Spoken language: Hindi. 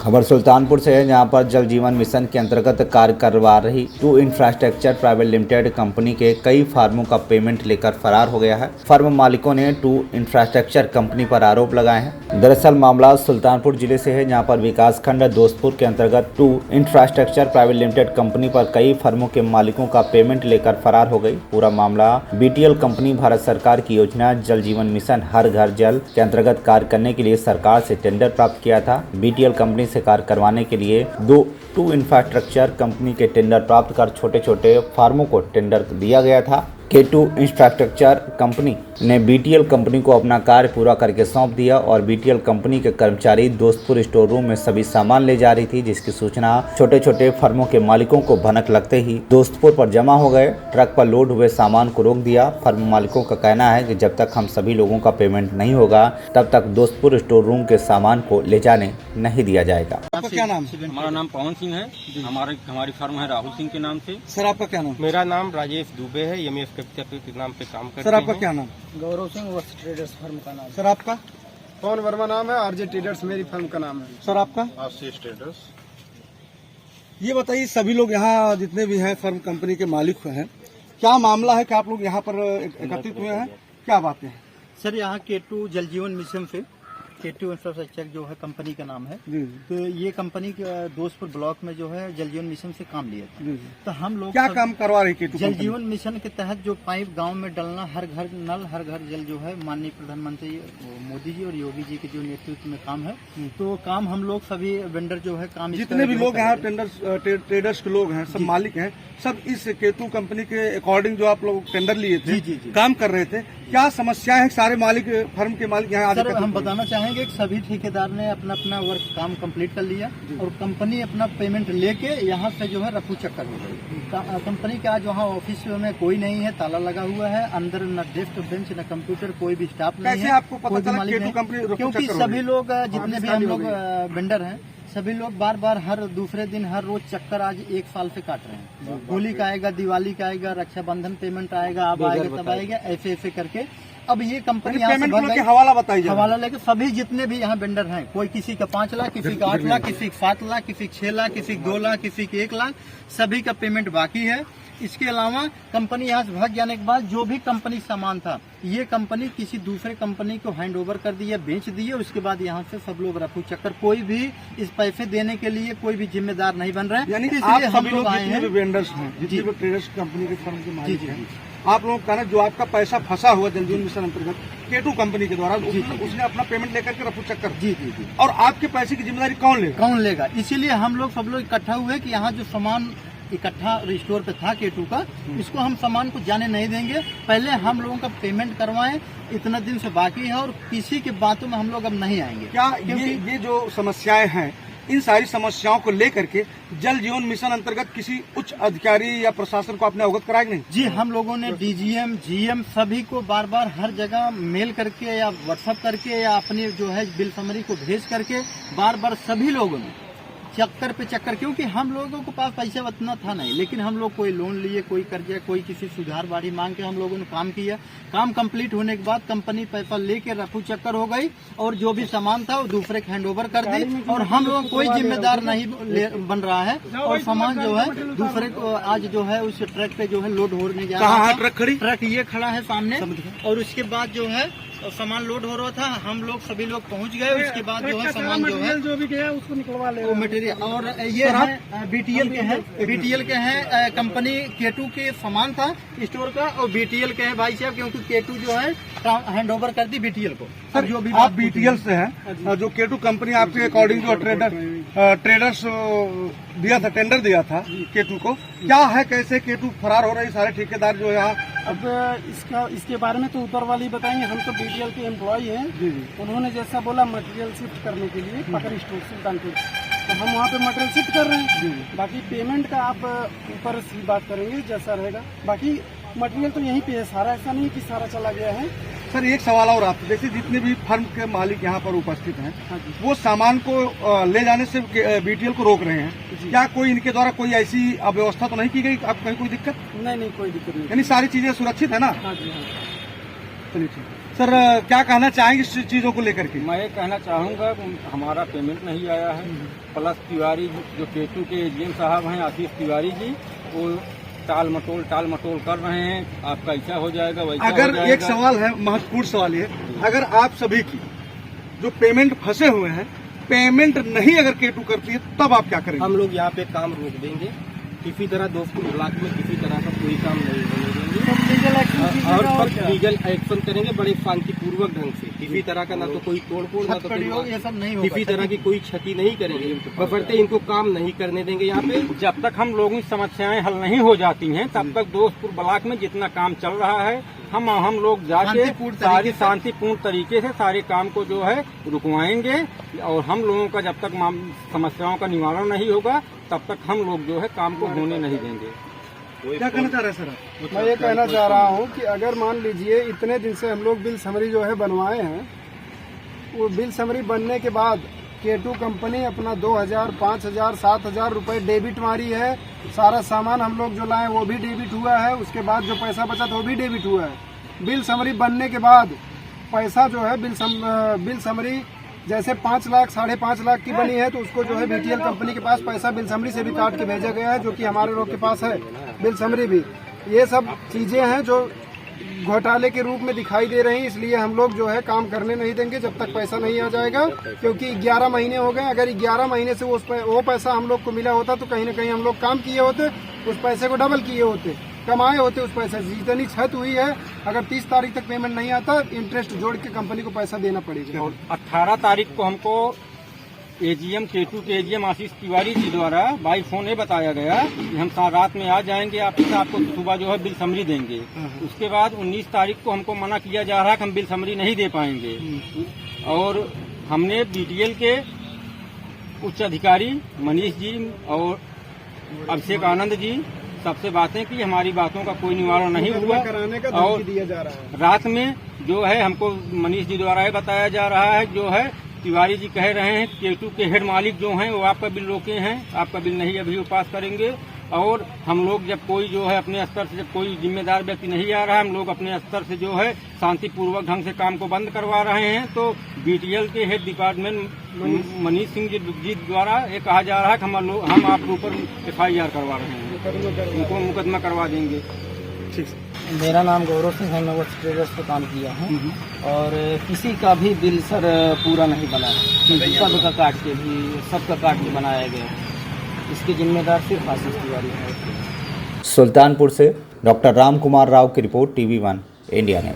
खबर सुल्तानपुर से है, जहां पर जल जीवन मिशन के अंतर्गत कार्य करवा रही two infrastructure private limited company के कई फार्मों का पेमेंट लेकर फरार हो गया है। फर्म मालिकों ने टू इंफ्रास्ट्रक्चर कंपनी पर आरोप लगाए हैं। दरअसल मामला सुल्तानपुर जिले से है, जहां पर विकास खंड दोस्तपुर के अंतर्गत two infrastructure private limited company पर कई फर्मों के मालिकों का पेमेंट लेकर फरार हो गई। पूरा मामला BTL कंपनी भारत सरकार की योजना जल जीवन मिशन हर घर जल के अंतर्गत कार्य करने के लिए सरकार से टेंडर प्राप्त किया था। BTL कंपनी से कार्य करवाने के लिए टू इंफ्रास्ट्रक्चर कंपनी के टेंडर प्राप्त कर छोटे छोटे फार्मों को टेंडर दिया गया था। K2 इंफ्रास्ट्रक्चर कंपनी ने BTL कंपनी को अपना कार्य पूरा करके सौंप दिया और BTL कंपनी के कर्मचारी दोस्तपुर स्टोर रूम में सभी सामान ले जा रही थी, जिसकी सूचना छोटे छोटे फर्मों के मालिकों को भनक लगते ही दोस्तपुर पर जमा हो गए। ट्रक पर लोड हुए सामान को रोक दिया। फर्म मालिकों का कहना है कि जब तक हम सभी लोगों का पेमेंट नहीं होगा तब तक दोस्तपुर स्टोर रूम के सामान को ले जाने नहीं दिया जाएगा। आपका क्या नाम है? हमारा नाम पवन सिंह है। हमारी फर्म है राहुल सिंह के नाम से। सर आपका क्या नाम? मेरा नाम राजेश दुबे है। MF के नाम पे काम करते हैं। सर आपका क्या नाम? गौरव सिंह वस्त्र ट्रेडर्स फर्म का नाम। सर आपका? पवन वर्मा नाम है। RJ ट्रेडर्स मेरी फर्म का नाम है। सर आपका? आशीष ट्रेडर्स। ये बताइए, सभी लोग यहाँ जितने भी हैं फर्म कंपनी के मालिक हैं, क्या मामला है कि आप लोग यहाँ पर एकत्रित हुए हैं, क्या बातें हैं? सर यहाँ K2 जल जीवन मिशन से K2 इंफ्रास्ट्रक्चर जो है कंपनी का नाम है। जी तो ये कंपनी दोस्तपुर ब्लॉक में जो है जल जीवन मिशन से काम लिया था। जी। तो हम लोग क्या काम करवा रही K2 जल कंपनी? जीवन मिशन के तहत जो पाइप गांव में डलना, हर घर नल हर घर जल जो है माननीय प्रधानमंत्री मोदी जी और योगी जी के जो नेतृत्व में काम है, तो काम हम लोग सभी वेंडर जो है काम जितने भी लोग यहाँ ट्रेडर्स के लोग हैं, सब मालिक हैं, सब इस K2 कंपनी के अकॉर्डिंग जो आप लोग टेंडर लिए थे, जी। काम कर रहे थे, क्या समस्या है? सारे मालिक फर्म के मालिक यहाँ सर हम बताना चाहेंगे कि सभी ठेकेदार ने अपना अपना वर्क काम कंप्लीट कर लिया और कंपनी अपना पेमेंट लेके यहाँ से जो है रफू चक्कर हो गई। कंपनी का आज वहाँ ऑफिस में कोई नहीं है, ताला लगा हुआ है, अंदर न डेस्क बेंच न कंप्यूटर, कोई भी स्टाफ नहीं है। आपको पता चला K2 कंपनी? क्योंकि सभी लोग जितने भी हम लोग वेंडर हैं, सभी लोग बार बार हर दूसरे दिन हर रोज चक्कर आज 1 साल से काट रहे हैं। होली का आएगा, दिवाली का आएगा, रक्षाबंधन पेमेंट आएगा, अब आएगा तब आएगा, ऐसे करके अब ये कंपनी हवाला बताइए। हवाला लेके सभी जितने भी यहाँ वेंडर हैं, कोई किसी का 5 लाख, किसी का 8 लाख, किसी का 7 लाख, किसी का 6 लाख, किसी का 2 लाख, किसी का 1 लाख, सभी का पेमेंट बाकी है। इसके अलावा कंपनी यहाँ से भाग जाने के बाद जो भी कंपनी सामान था, ये कंपनी किसी दूसरे कंपनी को हैंड ओवर कर दिया, बेच दिए। उसके बाद यहाँ से सब लोग रफू चक्कर, कोई भी इस पैसे देने के लिए कोई भी जिम्मेदार नहीं बन रहा है। यानी आप सभी लोग जितने भी वेंडर्स हैं, जितने भी ट्रेडर्स कंपनी के फर्म के मालिक हैं, आप लोगों का जो आपका पैसा फंसा हुआ जल जीवन मिशन अंतर्गत K2 कंपनी के द्वारा, उसने अपना पेमेंट लेकर के रफू चक्कर। जी। और आपके पैसे की जिम्मेदारी कौन लेगा? इसीलिए हम लोग सब लोग इकट्ठा हुए कि यहाँ जो सामान इकट्ठा स्टोर पे था K2 का, इसको हम सामान को जाने नहीं देंगे। पहले हम लोगों का पेमेंट करवाएं, इतना दिन से बाकी है और किसी की बातों में हम लोग अब नहीं आएंगे। क्या ये जो समस्याएं हैं, इन सारी समस्याओं को लेकर के जल जीवन मिशन अंतर्गत किसी उच्च अधिकारी या प्रशासन को आपने अवगत कराया नहीं? जी, हम लोगों ने DGM GM सभी को बार बार हर जगह मेल करके या व्हाट्सएप करके या अपनी जो है बिल समरी को भेज करके बार बार सभी लोगों ने चक्कर पे चक्कर, क्योंकि हम लोगों के पास पैसा उतना था नहीं, लेकिन हम लोग कोई लोन लिए, कोई कर्जा, कोई किसी सुधार बाड़ी मांग के हम लोगों ने काम किया। काम कंप्लीट होने के बाद कंपनी पैसा लेके रफू चक्कर हो गई और जो भी सामान था वो दूसरे को हैंड ओवर कर दी और हम लोग कोई जिम्मेदार नहीं बन रहा है और सामान जो है दूसरे को आज जो है उस ट्रक पे जो है लोड होने जा रहा है। ट्रक ये खड़ा है सामने और उसके बाद जो है सामान लोड हो रहा था, हम लोग सभी लोग पहुंच गए। उसके बाद जो है सामान जो भी गया उसको निकलवा ले वो मटेरियल। और ये है BTL के हैं कंपनी K2 के सामान था स्टोर का और BTL के हैं भाई साहब, क्योंकि K2 जो है हैंड ओवर कर दी BTL को। सर जो भी आप BTL से हैं, जो K2 कंपनी आपके अकॉर्डिंग जो ट्रेडर्स दिया था, टेंडर दिया था K2 को, क्या है, कैसे K2 फरार हो रही? सारे ठेकेदार जो है अब इसके बारे में तो ऊपर वाले बताएंगे। हम तो BTL के एम्प्लॉय हैं। उन्होंने जैसा बोला मटेरियल शिफ्ट करने के लिए पकड़ स्टोर सुल्तानपुर, तो हम वहाँ पे मटेरियल शिफ्ट कर रहे हैं। बाकी पेमेंट का आप ऊपर से बात करेंगे जैसा रहेगा। बाकी मटेरियल तो यहीं पे है सारा, ऐसा नहीं कि सारा चला गया है। सर एक सवाल और आपसे, देखिए जितने भी फर्म के मालिक यहाँ पर उपस्थित हैं, वो सामान को ले जाने से BTL को रोक रहे हैं। क्या कोई इनके द्वारा कोई ऐसी अव्यवस्था तो नहीं की गई? आप कहीं कोई दिक्कत? नहीं, कोई दिक्कत नहीं। यानी सारी चीजें सुरक्षित है ना? हाँ जी। चलिए ठीक है। सर क्या कहना चाहेंगे इस चीजों को लेकर के? मैं ये कहना चाहूँगा हमारा पेमेंट नहीं आया है, प्लस तिवारी जो केटू के एजीएम साहब हैं आशीष तिवारी जी, वो टाल मटोल कर रहे हैं, आपका ऐसा हो जाएगा वैसा अगर हो जाएगा। एक सवाल है, महत्वपूर्ण सवाल ये, अगर आप सभी की जो पेमेंट फंसे हुए हैं, पेमेंट नहीं अगर केटू करती है तब आप क्या करेंगे? हम लोग यहाँ पे काम रोक देंगे, किसी तरह दोस्तपुर ब्लॉक में किसी तरह का कोई काम नहीं होने देंगे और सब लीगल एक्शन करेंगे बड़े शांतिपूर्वक ढंग से। किसी तरह का ना तो कोई तोड़फोड़ ना तो कोई ये सब नहीं होगा, किसी तरह की कोई क्षति नहीं करेंगे, बशर्ते इनको काम नहीं करने देंगे। यहाँ पे जब तक हम लोगों की समस्याएं हल नहीं हो जाती हैं तब तक दोस्तपुर ब्लॉक में जितना काम चल रहा है हम लोग जाके सारी शांतिपूर्ण तरीके से सारे काम को जो है रुकवाएंगे और हम लोगों का जब तक समस्याओं का निवारण नहीं होगा तब तक हम लोग जो है काम को होने नहीं देंगे। क्या कहना चाह रहे हैं सर आप? मैं ये कहना चाह रहा हूँ कि अगर मान लीजिए इतने दिन से हम लोग बिल समरी जो है बनवाए हैं, वो बिल समरी बनने के बाद केटू कंपनी अपना 2000, 5000, 7000 रुपए डेबिट मारी है। सारा सामान हम लोग जो लाए वो भी डेबिट हुआ है, उसके बाद जो पैसा बचा था वो भी डेबिट हुआ है। बिल समरी बनने के बाद पैसा जो है बिल समरी जैसे 5 लाख 5.5 लाख की बनी है तो उसको जो है बीटीएल कंपनी के पास पैसा बिल समरी से भी काट के भेजा गया है, जो कि हमारे लोग के पास है बिल समरी भी। ये सब चीजें हैं जो घोटाले के रूप में दिखाई दे रही हैं, इसलिए हम लोग जो है काम करने नहीं देंगे जब तक पैसा नहीं आ जाएगा, क्योंकि 11 महीने हो गए। अगर 11 महीने से वो पैसा हम लोग को मिला होता तो कहीं ना कहीं हम लोग काम किए होते, उस पैसे को डबल किए होते, कमाए होते उस पैसे से। जितनी क्षति हुई है, अगर 30 तारीख तक पेमेंट नहीं आता इंटरेस्ट जोड़ के कंपनी को पैसा देना पड़ेगा। और 18 तारीख को हमको एजीएम केटू के एजीएम आशीष तिवारी जी द्वारा बाई फोन ये बताया गया कि हम रात में आ जाएंगे आपको सुबह जो है बिल समरी देंगे। उसके बाद 19 तारीख को हमको मना किया जा रहा है कि हम बिल समरी नहीं दे पाएंगे और हमने बीटीएल के उच्च अधिकारी मनीष जी और अभिषेक आनंद जी सबसे बातें की, हमारी बातों का कोई निवारण नहीं हुआ कराने का और धमकी दिया जा रहा है। रात में जो है हमको मनीष जी द्वारा ये बताया जा रहा है जो है तिवारी जी कह रहे हैं केटू के हेड मालिक जो हैं वो आपका बिल रोके हैं, आपका बिल नहीं अभी वो पास करेंगे। और हम लोग जब कोई जो है अपने स्तर से जब कोई जिम्मेदार व्यक्ति नहीं आ रहा है, हम लोग अपने स्तर से जो है शांतिपूर्वक ढंग से काम को बंद करवा रहे हैं। तो बीटीएल के हेड डिपार्टमेंट मनीष सिंह जी द्वारा ये कहा जा रहा है कि हम आपके ऊपर FIR करवा रहे हैं, उनको मुकदमा करवा देंगे। मेरा नाम गौरव सिंह है, मैं वर्ष ट्रेडर्स पे काम किया हूँ और किसी का भी बिल सर पूरा नहीं बना, सबका काट के बनाया गया। इसके जिम्मेदार सिर्फ आशीष तिवारी है। सुल्तानपुर से डॉक्टर राम कुमार राव की रिपोर्ट, TV1 इंडिया नेट।